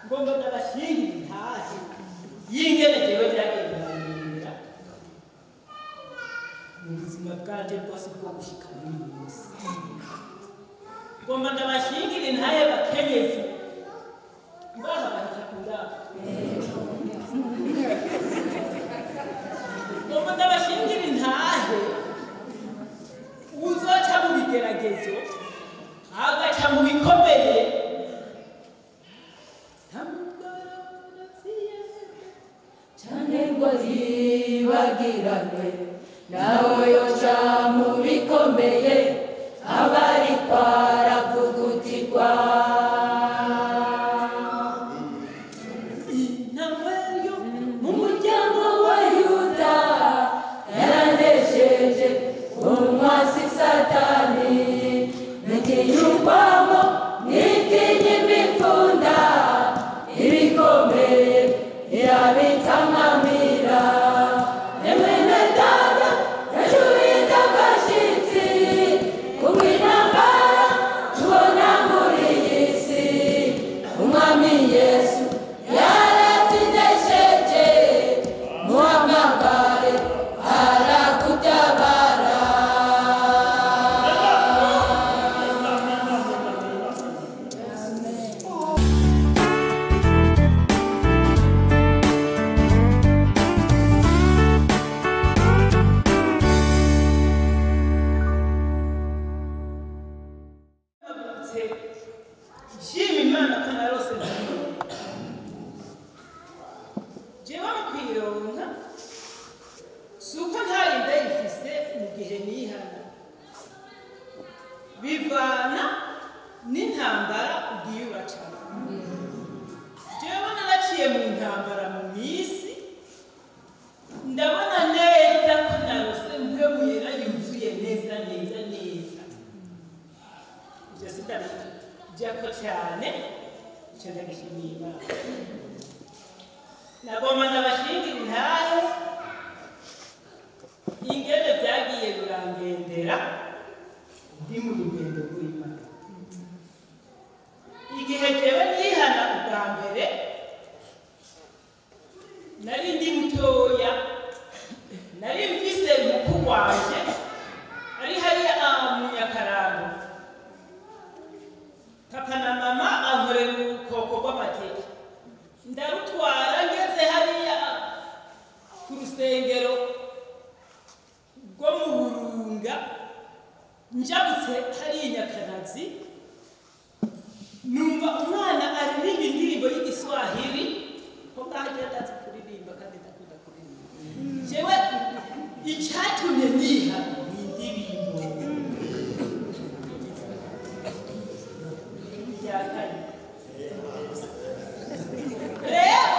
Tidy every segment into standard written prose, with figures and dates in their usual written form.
ngomba ndabashingira intahe y'ingene jewe byagendanira mu buzima bwanje bwose bwo gushika muri iyi minsi. Ngomba ndabashingira intahe bakenyezi ngaha bahita kundaba. Ngomba ndabashingira intahe uzoca mu bigeragezo agaca mu bikomeye cyane ngo yibagirane nawe yoca mu bikomeye abari kwaravugutirwa. Intambwe mu muryango wa Yuda yaranesheje umwasi Satani n'ikiyumvamo n'ikinyimipfunda ibikomeye irabitamamira. Emene dada yajuwita gashitsi kumwinambara tubona muri iyi si umwami Yesu yaratindesheje muhamagare arakutabara. shima Imana ko narose nzima jewe mu kwironka si uko ntari ndayifise mu gihe nihana, bivana n'intambara ugiye uracamo. Jewe naraciye mu ntambara mu misi ndabona neza ko narose mpwemu yera yuzuye neza neza neza. Ivyo sitabijako cyane icyo ndagishimiye Imana. Nagomba ndabashingira intahe ingene byagiye birangendera ndi mu rugendo rw'Imana. Igihe jewe nihana ubwa mbere nari ndi mutoya, nari mfise mukuru wanje ari hariya mu Nyakarambo. Papa na mama ankorera urukoko rw'amateke ndarutwara ngeze hariya ku rusengero rwo mu Burunga njabutse hariya Nyakanazi, numva umwana aririmba indirimbo y'igiswahili ko ngaje atazi kuririmba kandi ndakunda kuririmba. Jewe icyatumye niha ni indirimbo yakanye. Rero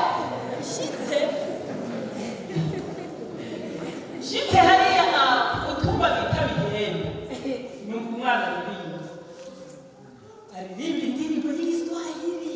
shitse hariya utumba bita bihembe numva umwana aririmba indirimbo y'igiswahili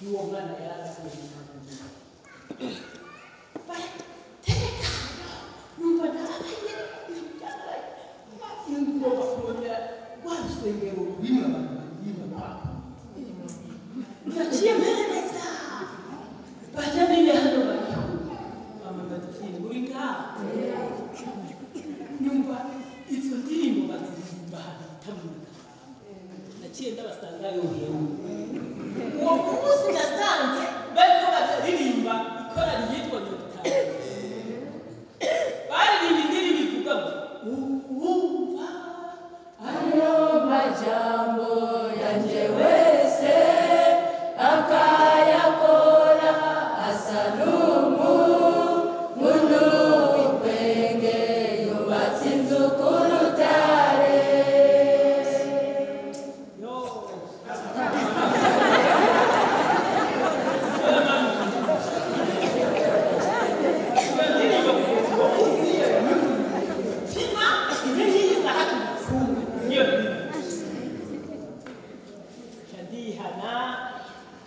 y'uwo mwana yarakuye numva naraye ngomba kumenya rwa rusengero rurimo abantu baririmba kwako naciye mpereza bajya bimwe hano bariho amadafini uri ngaho nyumva izo ndirimbo baziririmba ahantu bitamuka naciye ndabasanga yohewe uwo munsi nasanze bariko baririmba ikorari yitwa Nyotari baririmba indirimbo ivuga ngo ayo majambo yanje wese akayakora asa n'umuntu w'ibwenge yubatse inzu ku rutare.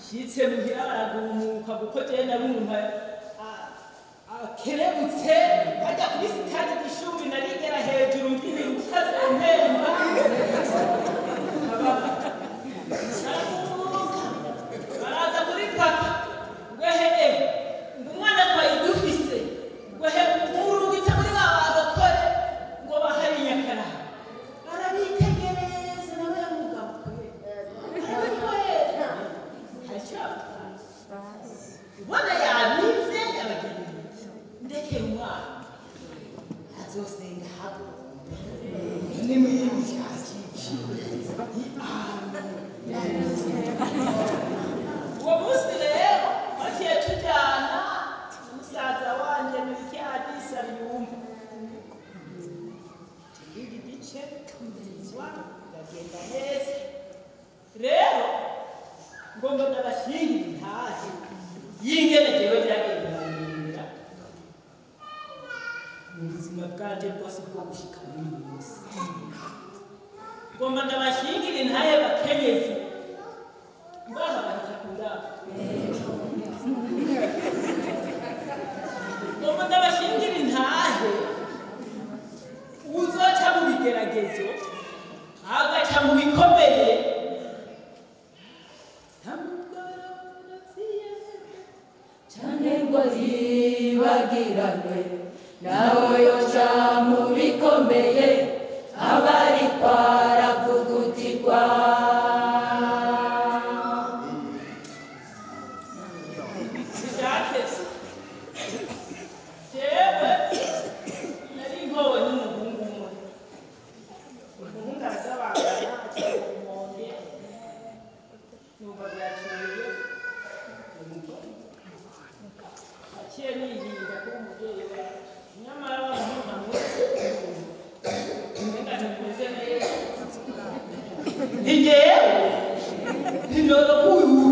shitse muhira baragumuka kuko je narumva akerebutse bajya kuri sitade y'ishuri narigera hejuru ngibiruka zompemba baraza kuri papa gwehe umwana twayidufise gwehe urungitse muri babagakore ngo bahari nyakara arabitegereza nawe yamugabo ubona yabivye yabagenzi ndekera umwana azosenga habo ni mwinshi uwo munsi rero baciye tujyana umusaza wanje muri Hadisa yumva iki gice ndizwa ndagenda neza rero ngomba ndabashingira intahe y'ingene jewe byagendanira mu buzima bwanje bwose bwo gushika muri uyu munsi ngomba ndabashingira intahe bakenyezi mbaha bahita kundaba ngomba ndabashingira intahe uzoca mu bigeragezo agaca mu bikomeye ngo yibagiranwe nawe yoja mu bikomeye abari kwaravugutirwa. jewe nari nkowe n'umuhungu umwe umuhungu arazabangana aciye umonde numva byaciye aciye nihinda kuba umubyeyi wawe nyamara abantu ntamwese umenga ntimeze neza ntigewe ntinoro kuyu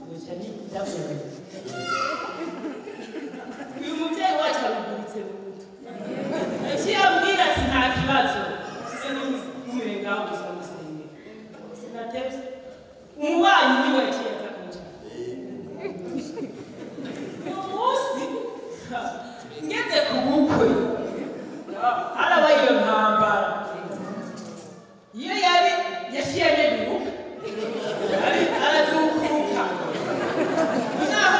yoca nidamwe uyu mubyeyi wacu aruguritse mu mutwe yaciye ambwira ati nta kibazo n'umurengaho gusa musengera sinatevye umubanyi niwe yaciye aza kunjana uwo munsi ngeze ku bukwe harabaye iyo ntambara iyo yari yaciye aneguruka yari arazukuruka naho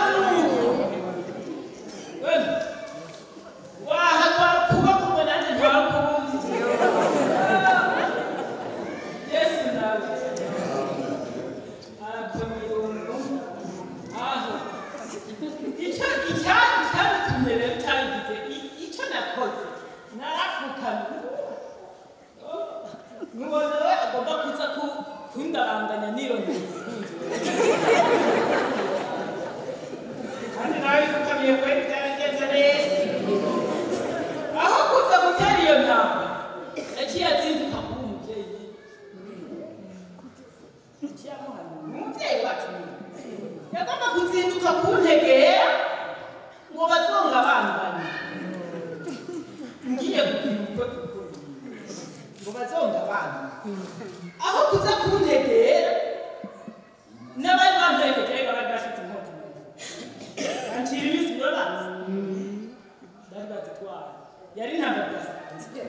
yari ntabwo gasanzwe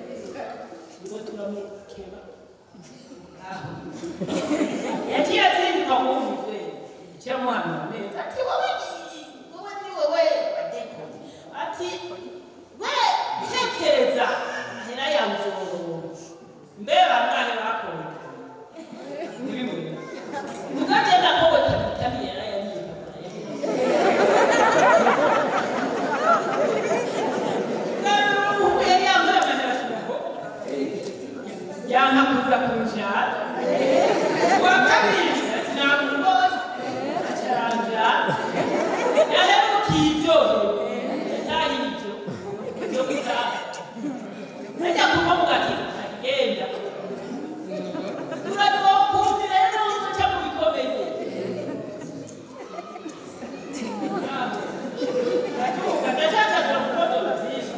ngo turamukeba yagiye azinduka kumvise icyamuhamya neza ati wowe ni wowe wadeko ati we tekereza hera yanzu mbeba ngahe bakora nibimwe mugagenda kowe tabitani yara yari yangakuza kunjara wakabiri namugoye acharanja yaherukiivyo yatahivyo vyo gutaha najya kuva mugakira agenda uratokumire n'uso ca mu bikomeye ndacacagura kukodola vyinshi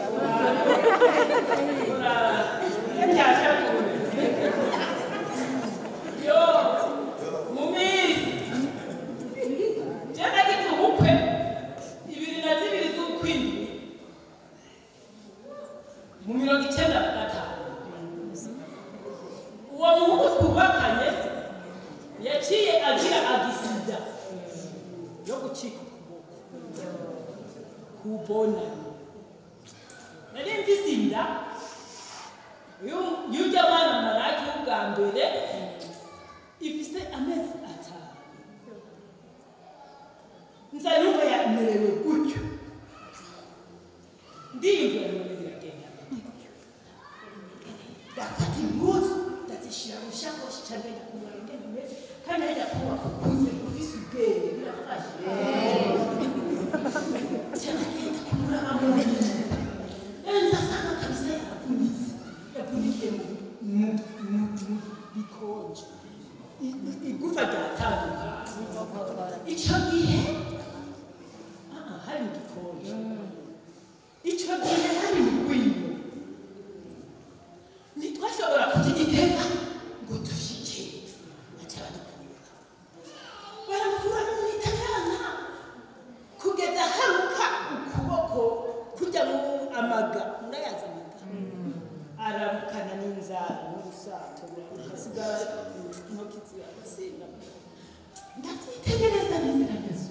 yacyashakura yo mumisi jana gitu ubukwe 2002 z'ukwindwi mu 1995 uwo muhungu twubakanye yaciye agira agisida yo gucika kubona nari mfise inda yujya mwana maraki ubwa mbere ifise amezi atanu nza yumva yamerewe gutyo ndiyumvira none biragenda ndafata impuzu ndazishira mu shakoshi cyangwa ndakumva ingene imeze kandi ajya kuba kuze ufise ubwenge birafashe cyane agenda kumura amubiri nsasanga kabisa yapfundikiye mu bikonje igufa ryatandukanye icyo gihe hari mu gikonje icyo gihe hari mu gwino ntitwashobora kugitega ngo dushike acaradukura baramuvura n'umwitayana kugeza haruka ukuboko kujya mu amaga murayaza amaga arabukana n'inzara n'urusato hasigara intoki ziratsinda ndabyitegereza neza neza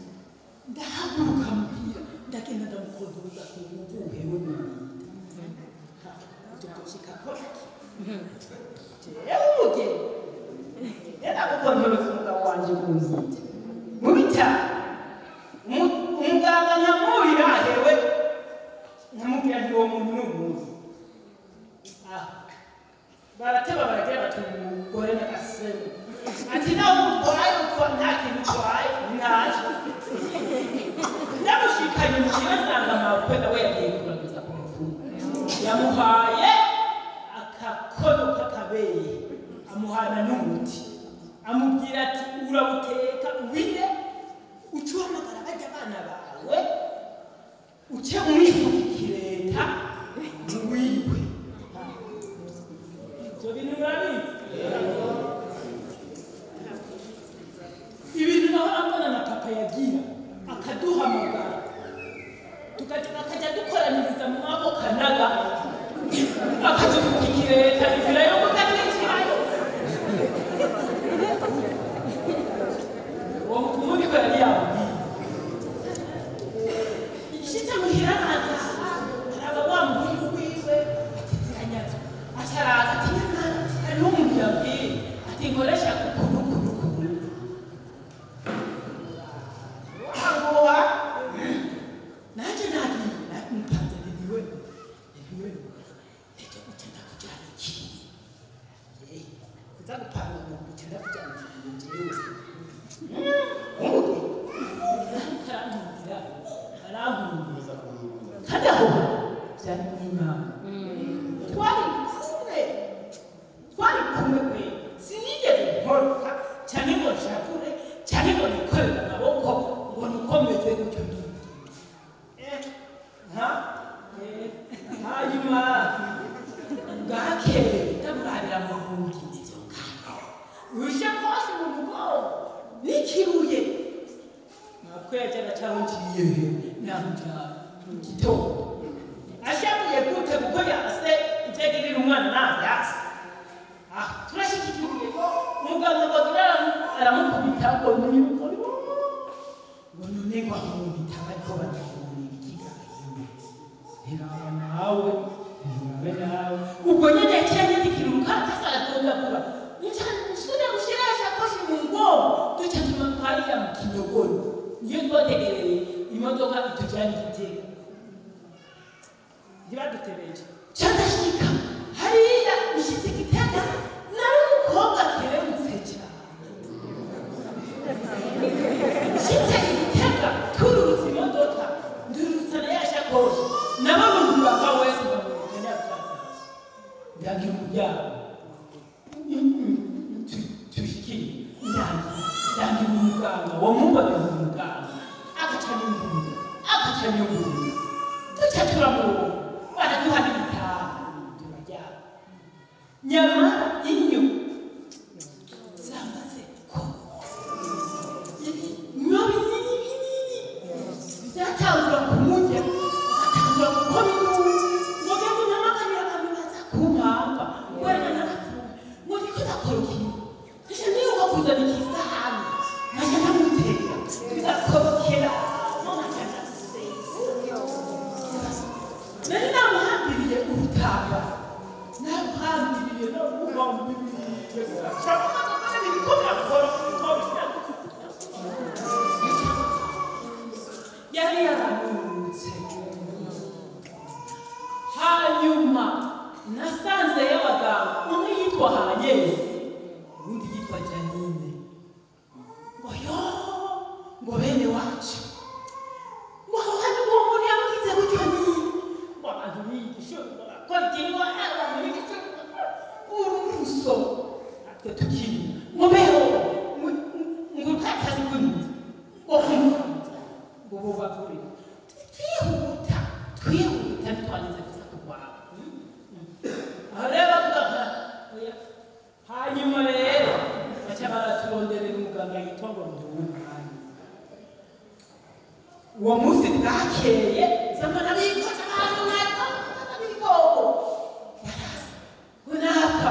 ndahaguruka muhira ndagenda ndamukondoza ku buvuhe we mwita tugushika koraki jewe umugeni yenda gukondoza umugabo wanje kunzite mubita umuganga nkamurira ahewe nkamubwira ndi uwo muntu n'umuntu barateba baragira bati umugore n'agasebe ati nawe urwaye uko nta kintu urwaye ntaje ndamushikanye mu kirasanga amabukwe nawe yagiye kurangiza ku mupfumu yamuhaye akakono k'akabeye amuhana n'umuti amubwira ati urabuteka ubire uce uhamagara bajya abana bawe uce umwifukire leta wiwe ibyo bintu murabizi ibintu naho ambona na papa yagira akaduhamagara akajya dukoraniriza mu maboko kanaga akadufukira leta ibira yo kutadukirayo uwo mupfumu niko yari yamubwiye ishitse muhira araba wa muhungu wiwe ati ziranyaza asharaza ati nyamara hariho umuntu yabwiye ati nkoresha kukuru wahaguha naje nagiye namutanze niwe ejo ucyenda kujyana iki kuza gupanga ngo ucyenda kujyana iki jewe arahumuriza kandi aho byari n'imana twari kumwe kwe sinigeze nkoroka cyane ngo nshakure cyane ngo nikorere amaboko ngo nikomeze gutyo hanyuma bwakeye ndamwarira mu bundi n'ibyo ngano uje kose mu mugongo n'ikiruye nakwegera cyangwa ngiye namujyana mu gitondo ashabuye gute kuko nawe nawe nawe ubwo nyine cyane dikiruka kasatonda kuba nsura mushirasha koshi mu ngomo duca tumapariya mu kinogoni niyo twategereye imodoka itujyana Igitega ntibadutebeje cyadashika hariya ushitse Igitega nawe umukobwa keremutse cyane ushitse Igitega turutse imodoka ndurutse na yashakoshi nabo umuganga wese bamwerekana byatasi ndagira umuryango tushikire ndagira umuganga wo mumbaye umuganga akacana imbunda duca turamubona baraduhana ibitaha turajyana nyamara inyo zamaze ko nyobi binini zatangura kumurya atangura gukora induru ngo genda unyamaganira akabibaza kumpamba wenda narapfuye ngo niko ndakora ikintu ese niyo wakuzana ikisahani nkajya nkamuteka bigakobokera nari namuhambiriye urutanga namuhambiriye namuhambiriye yari yaramutse hanyuma nasanze y'abaganga umwe yitwa Hanyezi undi yitwa Janine ngo yo ngo bene wacu ngo hano ngo muri yamugize gutyo ni abantu bigisho bakora abantu bigisho uruso atwe tukiri ngo beho ngo kakazi kunzi ngo bubakuri twihuta twanize kuza kurwana areba tugaha hanyuma rero baca baraturonderera umuganga yitwa ngo Ndumwami uwo munsi bwakeye zamana bikoze abantu mwaka bikoko barasa unaka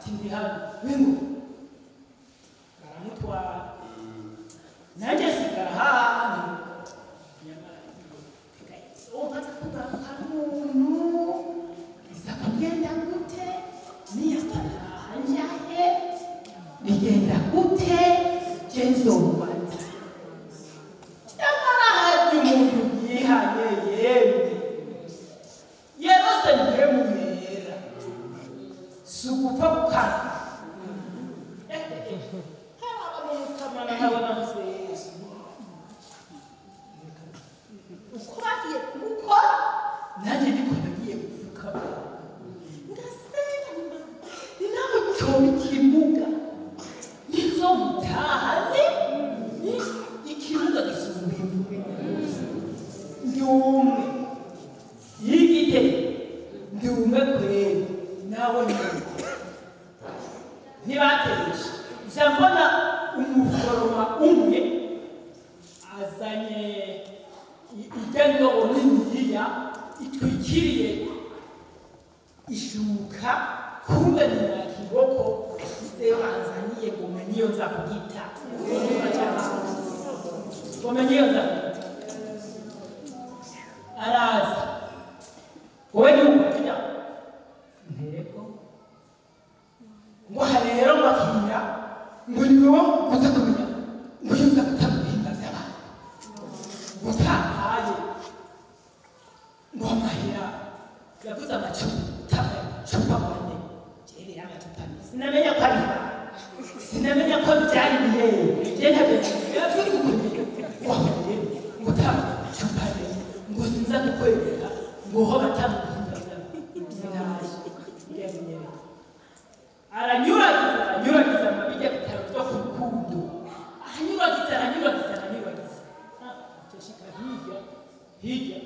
tindi hano wingu baramutwara nanjye sigara hano nyamara ubaza kugaruka n'umuntu iza kugenda gute niyasana hanjahe bigenda gute jenzombaza nyamara hajya umuntu yihaye yemwe yerose ntiyemuyera si ugupfa gukana kamana nkabona nzeza uko bagiye kumukora nanjye niko nagiye gupfukama ndasenga ni nawe cyoba ikimuga nizo mutahane ikimuga gisumba imvugo ndi umwe yigite ndi umwe kweli nawe ntibateresha nza mbona umuforoma umwe azanye igendobo niniya itwikiriye ishuka kumbe nina kiboko asizeyo anzaniye ngo meniyo nza kugita ngo meniyo nza kugita araza wowe niwumva ntego ngo harero makira ngo niwo kutakumenya ngo yuza kutamuhinda z'abantu ngo tahaye ngo amahera yavuze amacupa cupa bane jere amacupa sinamenya ko ari sinamenya ko byari bihe je ntabyo yavuze kumenya ngo tacupa ngo sinza kukwegera ngo ho batamuhinda z'abantu aranyuragiza amabijya bitaro byo ku rukundo aranyuragiza cyashika hirya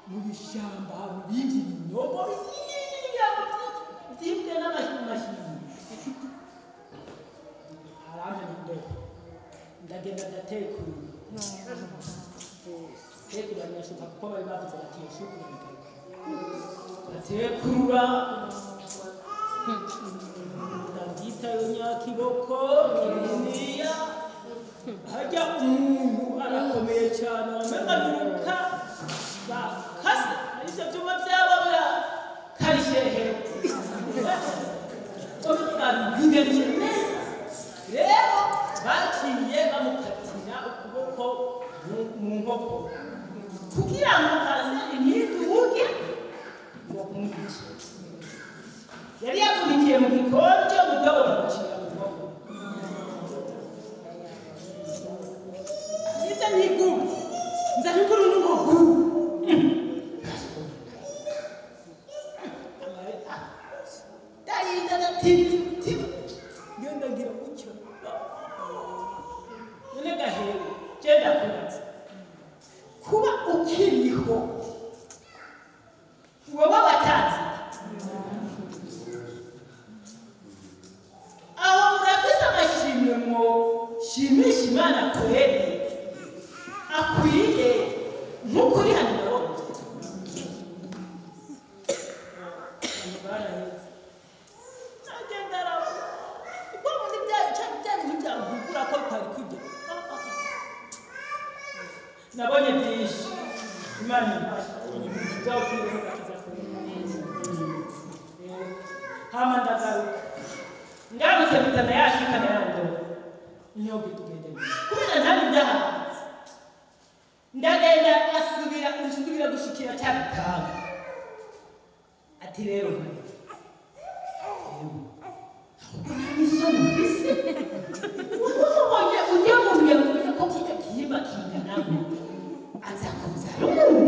mu bishyamba mu bindi binogo byibwe n'amashini aramenya indobo ndagenda ndatekurura nyashuka kuko bari bavuze bati yashukura ndatekurura ndagita nyakiboko kininiya hajya umuntu arakomeye cyane wamenga nuka bakase aricyo byuma byabo ngenda ngira gutya none gahewe genda kubaza kuba ukiriho wowe watanze aho murafise amashimwe mo shimisha Imana kweri akwiye nk'ukuri hano nabonye byinshi Imana izawukiriho gakiza hama ndagaruka ngarutse bitana yashikana yango niyo bitugendeye kubera ntari byahanze ndagenda asubira gushikira cyabitanga ati rero ujya mu biyavuga ko kijya kihimba kingana azakuza rumu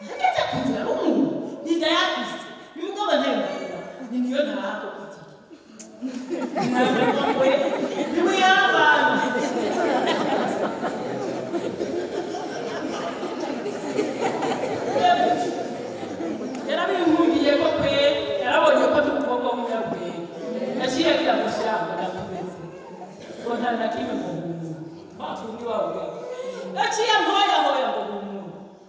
hageze kuza rumu ndayafise nimugomba ntengana niyo ntako kutiki ntabwo niwe y'abantu yarabimpungiye ko pe yarabonye ko n'umukobwa w'umunyabwenge yaciye agira gushamba ndamubeze ngo nta na kimwe ngo umuntu wakundi wawe yaciye mpoya ngo umuntu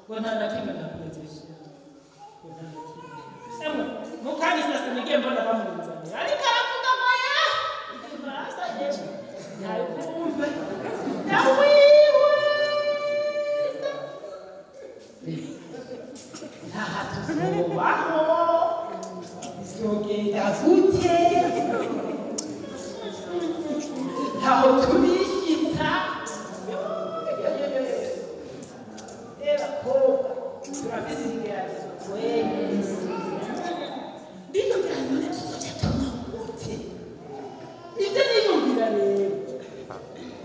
ngo nta na kimwe ndamubezesha ngo nta na kimwe mukandi sasa nige mbona bamuzanira ariko aravuga moya igifaransa yewe ntari kumva nawiwe ntaha tuzobaho bizogenda gute ntaho tubishyita reba koga turafise ibigeragezo twese ndiyumvira none tuzoca tumahute ibyo niyumvira rero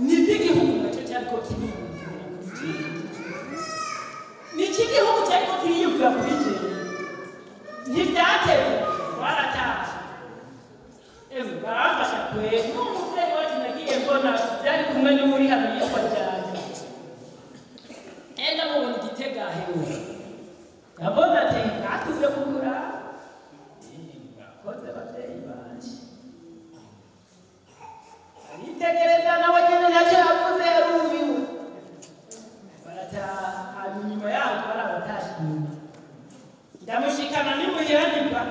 nibyo igihugu nacyo cyariko kiriyumvira niki gihugu cyariko kiriyumvira kuri jewe ntibyateye warataje baramfasha kwe n'umubyeyi wacu nagiye mbona byari kumwe n'uri hano yitwa cyane enda mubona igitega hewe ndabona ati natuje kugura murakoze ababyeyi banje aritegereza nawe nyine ntacyo yavuze yarumiwe barataha hanyuma inyuma yaho barabatashe inyuma ndamushikana nimuhiranirwa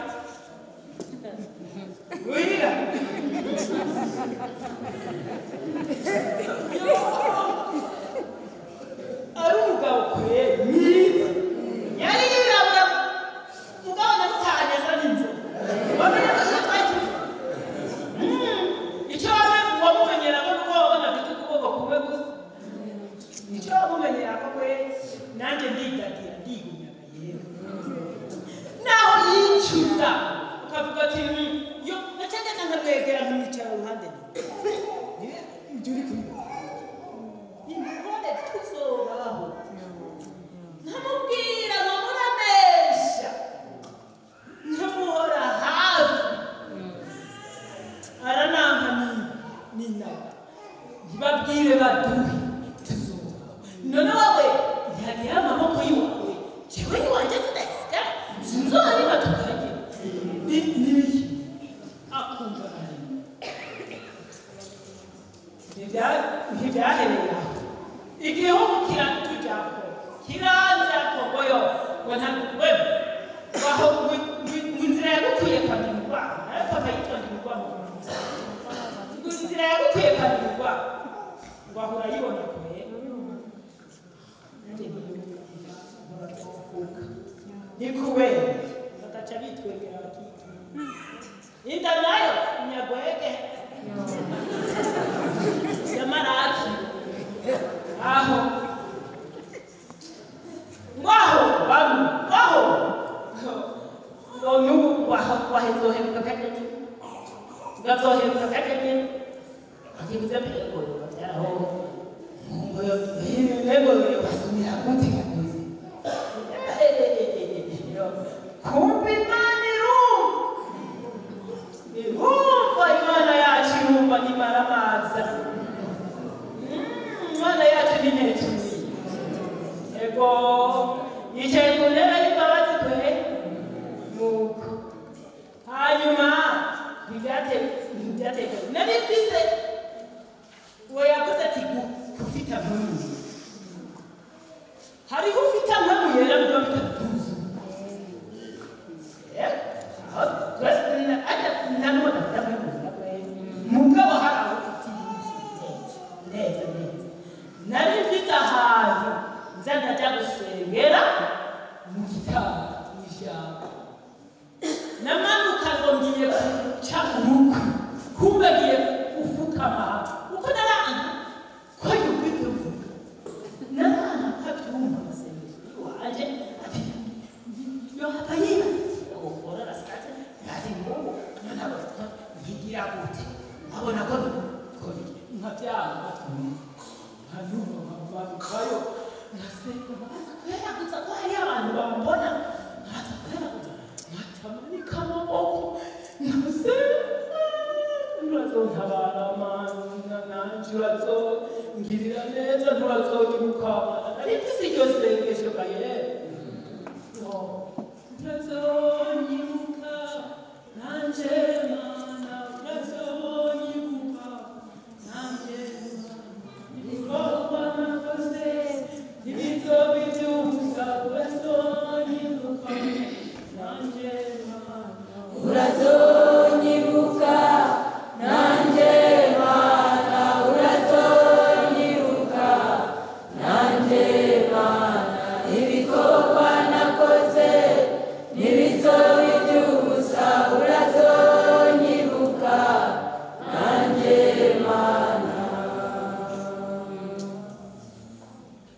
wira ari umugabo kwe mwiza yari yirabura mugabo namutahanye asa n'inzobe wamenye ko twahise icyo wamumenyera ko nuko wabona afite ukuboko kumwe gusa icyo wamumenyera ko kwe nanjye ndidagira ndigumyaga yewe naho yicuza ukavuga ati yo nacagana nkamwegera nkamwicara uruhande ibyo uri kubibaza imbone tuzobaho nkamubwira nkamuramesha nkamuhora hafi arananka ninaga ntibabwire baduhe tuzobaho none wowe ntihagira amaboko yiwawe jewe iwanje sinayisiga sinzohariba tukajya n'ibiki akumva ntibyahereye aho igihugu kiratujyako kiranjyako ngoyo ngo ntabwo waho inzira yagukuye kwandikwa nayo papa yitondekwa ngo inzira yagukuye kwandikwa ngo ahora yibona kure ni kubera bagaca bitwegera bakitwa inda nayo nyagwege yamaraki aho ngaho bamu ngaho nubu wahezoheruka kageni ugazoheruka kageni akibuze peko babyaraho ngo basumira gute kadoze kumva imana irumva yicaye ku ntebe y'imbabazi kwe nuko hanyuma ntibyateka nari mfise uwo yakoze ati gufite ampamvu hariho ufite ampamvu yera biba bitatuzi mugabo hari aho ufite neza nari mfite ahantu nza ndajya gusengera mu gitabo n'ishyamba namanuka ngo ngiye guca umukwe kumbe ngiye gufukama kuko naranga ko yubite mvuga naranga kabyumva amasengesho iwanje ati yo habayina ukora rasate ati ngobo nabo yigira gute abona ko nkabyanga hanyuma bamukayo nasenga kubera gusa ko hari abantu bambona nkaza kubera gusa nkatamanika amaboko nasenga nturazontabara mana nanje urazongirira neza nturazonyibuka ari mfise iryo sengesho bayere urazonyibuka nanje mana urazonyibuka nanje ibikorwa nakoze ibito bibyusa urazonyibuka nanje mana urazonyibuka nanje mana urazonyibuka nanje mana ibikorwa nakoze n'ibizobibyusa urazonyibuka nanje mana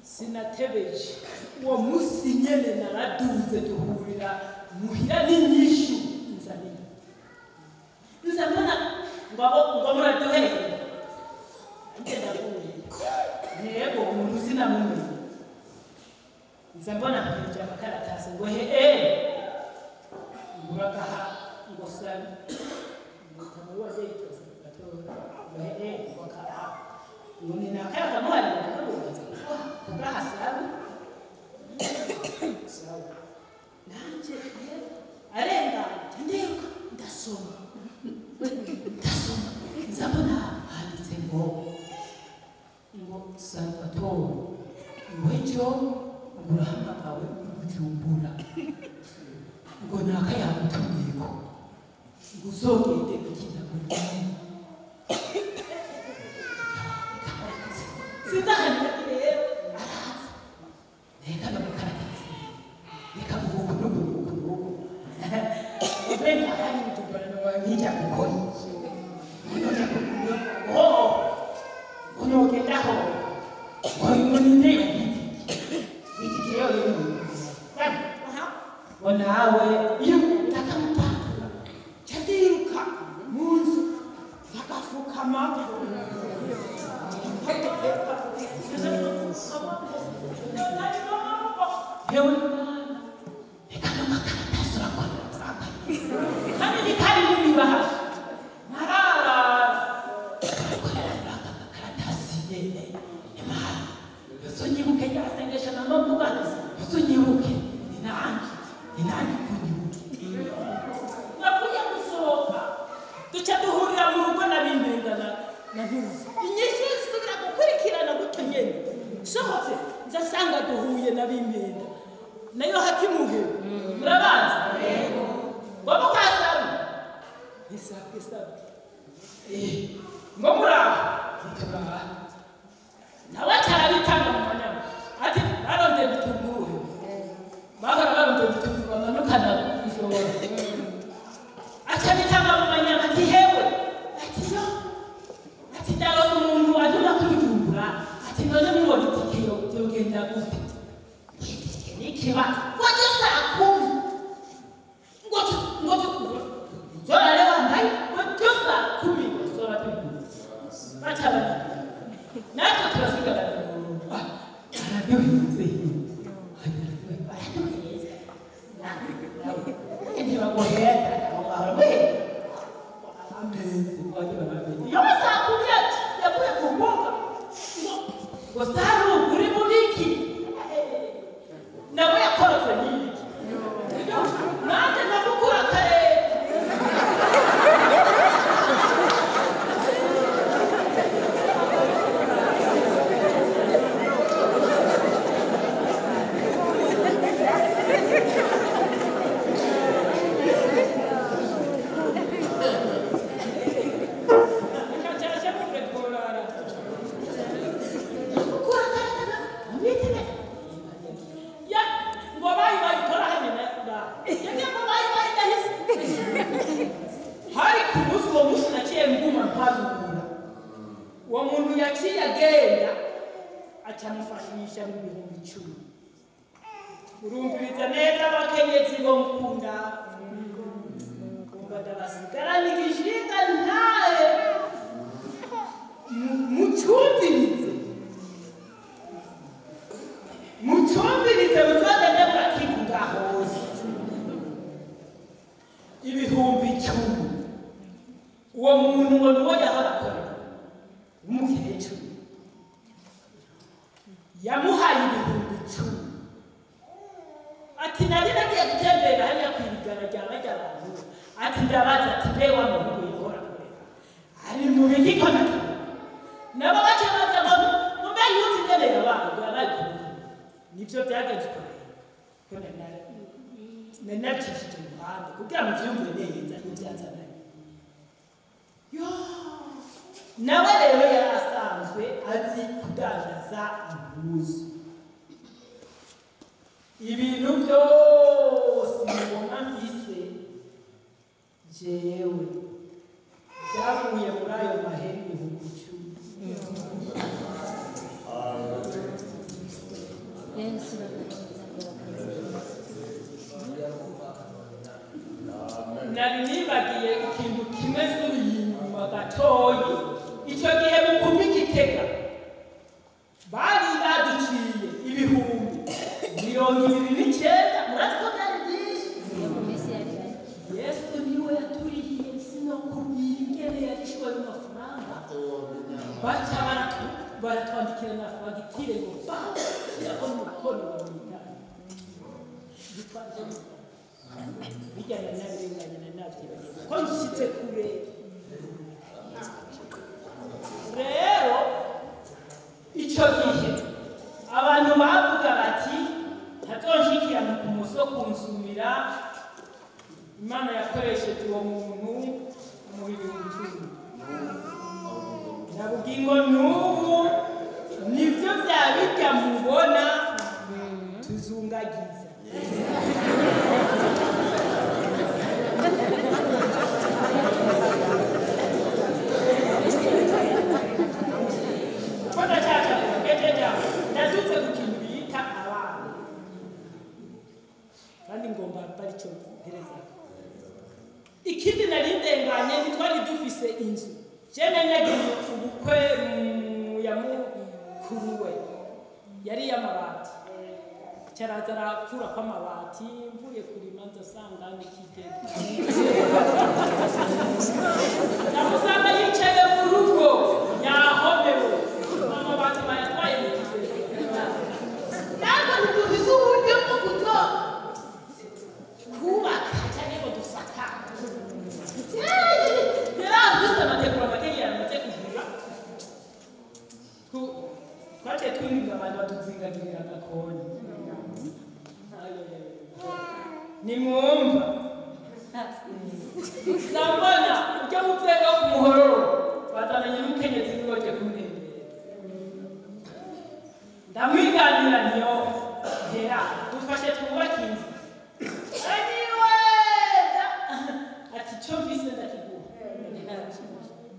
sinatebeje uwo munsi nyene naraduze duhurira muhira n'inyishu nzamana ngo muraduhere ngenda kuye yego umuntu sinamumenye nzambona nkija makaratasi ngo muragaha ngo sabe kama waje itose gatora ngo wakara ngo ninakaya kama wali kugaha sabe sawa nanje arenga nderuka ndasoma nzabona handitse ngo Salvatore ngwejo urahamagawe Bujumbura ngo nakayagutumyeko ngo uzogende gukina sindahanira rero araza reka bamukaratasi reka bugugu ubenga hari Bujumbura n'abanyija gukora unogendaho wayiboninde itikireo nawe iyo utakamupanga cyadiruka munzu bakafukama yewe reka n'amakaratasi urakora kandi ntikari n'imibaha sonyibuke yasengesha na mabuga sonyibuke ninangi kunyibuke nakuya gusohoka duca duhurira mu rugo nabimbengana na ntuzi inyinshi zisubira gukurikirana gutyo nyene sohotse nzasanga duhuye nabimbenda nayo hakimuhe murabanza ngoba kwasabu nisabwe ngo muraho nituraha nawe atarabitanga mu manyama ati barondera ibitunguru bahora barondera ibitunguru bamanukana ijoro acabitanga mu manyama ati hewe ati yo ati ndaroza umuntu aduna kwijumbura ati none mubona itike yogenda gute itike nikiba waje saa 10 ngo zora leo mbaye ngo saa 10 zora tuku bacaba natwe turafika arabyuhinze yavuye ku mbuga ngo saru uri mu biki nawe yakora muntu yaciye agenda acamufashisha mu bihumbi 10. urumviriza neza abakenyezi bo mukunda badabasigara n'igishinga ntaye mucumvirize mutwagende murakivuga hose ibihumbi 10. uwo muntu ngo niwo yahora akora umukecuru yamuhaye ibihumbi 10. ati nari nagiye gutembera hariya kwirigana ry'abajya abantu ati ndabaza ati mbe wa muhungu yahora akorera ari mu biki kona nabo baca baza ngo mbe yuzi ngene yabaye yabaye nivyo byagenze ko nanacishije umuhanda kugira ngo vyumve neza ivyazananye yo nawe rero yarasanzwe azi kudandaza impuzu. ibintu byose mubona mfise jewe byavuye muri ayo mahera ibihumbi 10. nari nibagiye ikintu kimwe inyuma gatoyi. icyo gihe mukumi Gitega bari baduciye ibihumbi 29. murazi ko byari byinshi. Yesu niwe yaturihiye sinokubwira ingene yarishwe mu mafaranga baca baratwandikira na fagitire ngo yako mukono wa mwitani bijyana n'abirenganya na navyibagiwe ko nshitse kure. rero icyo gihe abantu bavuga bati ntazonshikira mu kumuso kunsumira. Imana yakoresheje uwo muntu mu bihumbi 10. nabugingo n'ubu nivyo vyabirya mubona tuzungagiza. Kona chacha ngejeja ndazutse ku kintu bita abana kandi ngomba barico pereza. ikindi nari ndenganye ntitwari dufise inzu. jene nagiye ubukwe ya mukuru we yari y'amabati cyaraza arakura kw'amabati mvuye kurima ndasanga n'ikigega namusanga yicaye mu rugo yahomewe amabati bayatwaye n'ikigega. ntabwo ntidufise uburyo bwo kubaka cyane ngo dusaka yaravise amategura amategeko amaze kugura twaciye twinga abantu batuzingagirira agakoni. nimwumva sambona ujya muvega ku muhororo bazananye n'umukenyezi wiwoje kuntembera ndamwiganira niyo hera dufashe twubake inzu aniweza ati cyo mvise ndakiguha.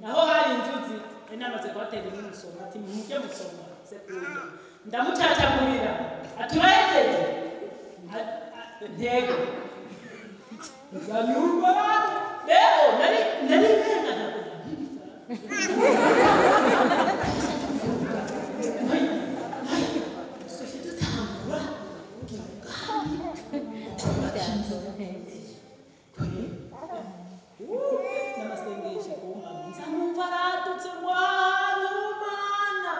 naho hari inzuzi namaze kubatera n'umusoma ati mujye musoma sekuruja ndamucacagurira aturahejeje ntego nzanyurwa rero nari nkenga n'amasengesho kumva nzanumva aradutse rwanumana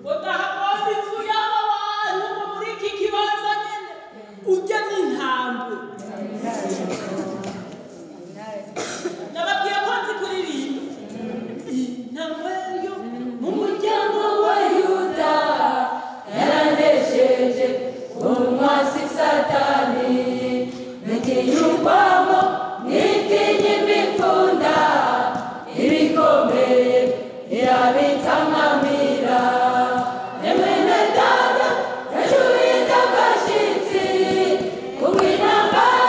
ngo ndahabona inzu y'abantu ngo muri iki kibanza nyene ujya n'intambwe. nababwiye ko nzi kuririmba intambwe yo mu muryango wa Yuda yaranesheje umwasi Satani nikiyumvamo nikinyimipfunda ibikomeye irabitamamira. emene dada yajuwita gashitsi kubw'intambara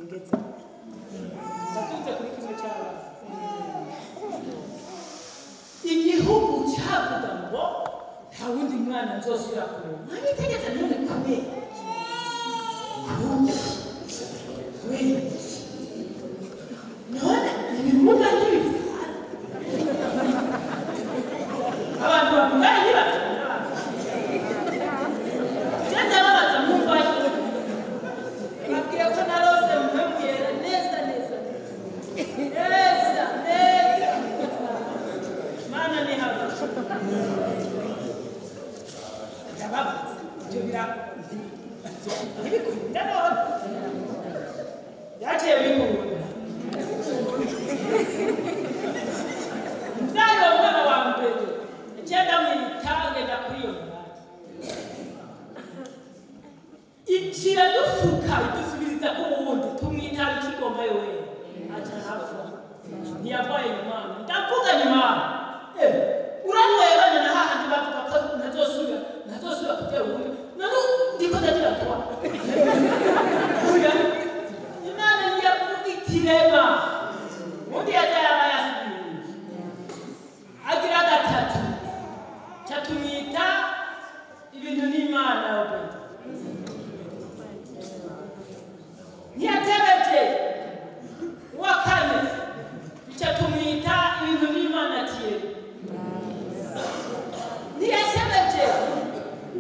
ngeze ndakunze kuri kimwe cy'abana igihugu cyavuga ngo nta wundi mwana nzosubira kureba ntabitegetse none kubera none ibimuga nk'ibifana abantu bakundana ntibafana genda babaza mumvayo babwiye ko narose mpembuyera neza neza neza neza mana ni hano ndababaza ibyo ntibikunda none byaciye bikunda mzayo mwana wa mbere icyenda mwitange ndakuri iyo mwanya ikiradufuka idusubiriza ku wundi tumwitara ikigomba yowe aca hapfa ntiyavaye nyamana ndavuga nyamana uranwebana na hahandi bavuga ko ntazosubira kutera ubundi none ndiko ndagira kuba imana ntiyavuga itirema ubundi yajaye aba yasubiye agira gatatu catumwita ibintu n'imana obeda ntiyatebeje uwa kane catumwita ibintu n'imana tiye ntiyatebeje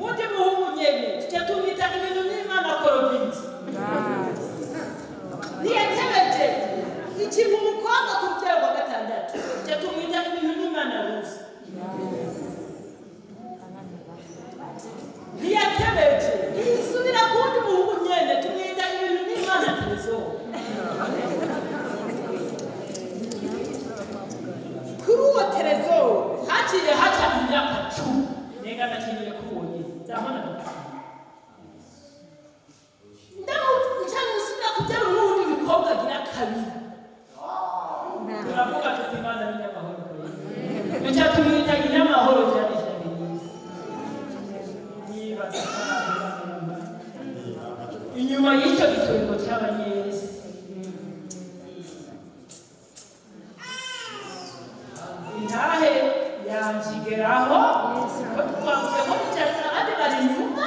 undi muhungu nyene catumwita ibintu n'imana korovisi ntiyatebeje ikintu umukobwa ku rutero rwa gatandatu catumwita ibintu n'imana rusi ntiyatebeje isubira ku wundi muhungu nyene tumwita ibintu n'imana terezo kuri uwo terezo haciye haca imyaka 10 nenga nakinyiye kubonye nzabona nsubira kutera n'uwundi mukobwa agira kabiri turavuga tuti imana n'inyamahoro nicyo tumwita inyamahoro cyane cyane niba inyuma y'icyo gitwego cy'abanyesi intahe yanjigeraho ko twavuze ko bicara abandi bari inyuma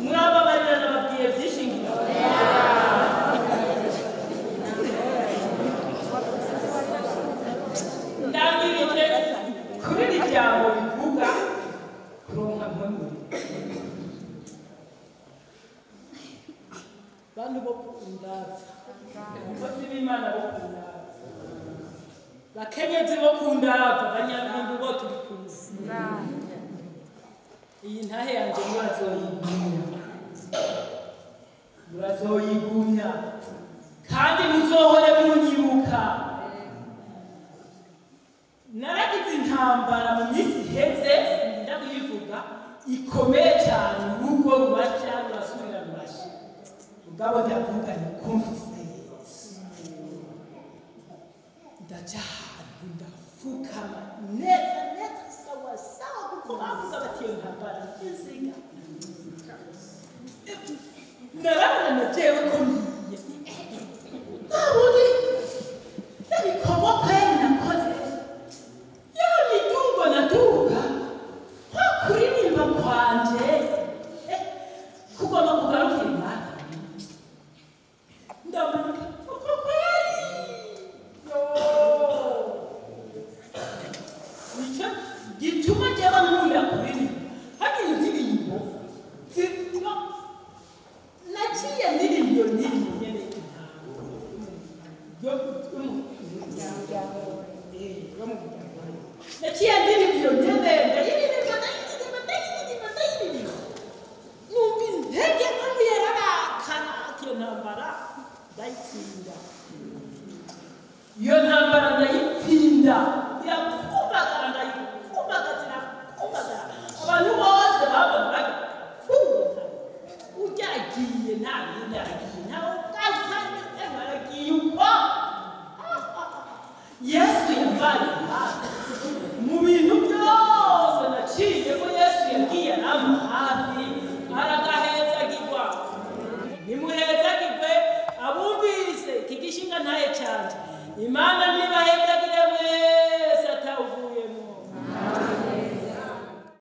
murababarira nababwiye byinshi ngira ndangirije kuri iri jambo bivuga kuronka mpamuri bantu bo kundava abakozi b'imana bo kundava bakenyezi bo kundava abanyabindu bo turi kumwe iyi ntahe yanjye murazoyigumya kandi muzohore munyibuka naragize intambara mu minsi iheze ndabivuga ikomeye cyane urugo rubasha rurasubira rubasha mugabo ndavuga ni kumvise ndaja ahantu ndafukama neza neza sawa sawa kuko bavuga bati iyo ntambara nziga narabona najewe ko ngiye ubundi ndabikorwa kweri nakoze ya mitungo naduka nko kuririmba kwanje kugomba kugarukira imana ndavuga uko kweri nicyo gituma njyewe nkunda kuririmba hakiri indirimbo naciye ndirimbo nyene naciye ndirimbo nyene ndayiririmba numva intege mpamvu yarabakana iyo ntambara ndayitsinda iyo ntambara ndayitsinda irakumbagara ndayikumbagazira kumbagara abantu bose babona ujyagiye ntabindi aragiye ntawe aragiye uko yesu yavanye mu bintu byose naciye ko yesu yagiye arama hafi aragaheza agirwa nimuheza imana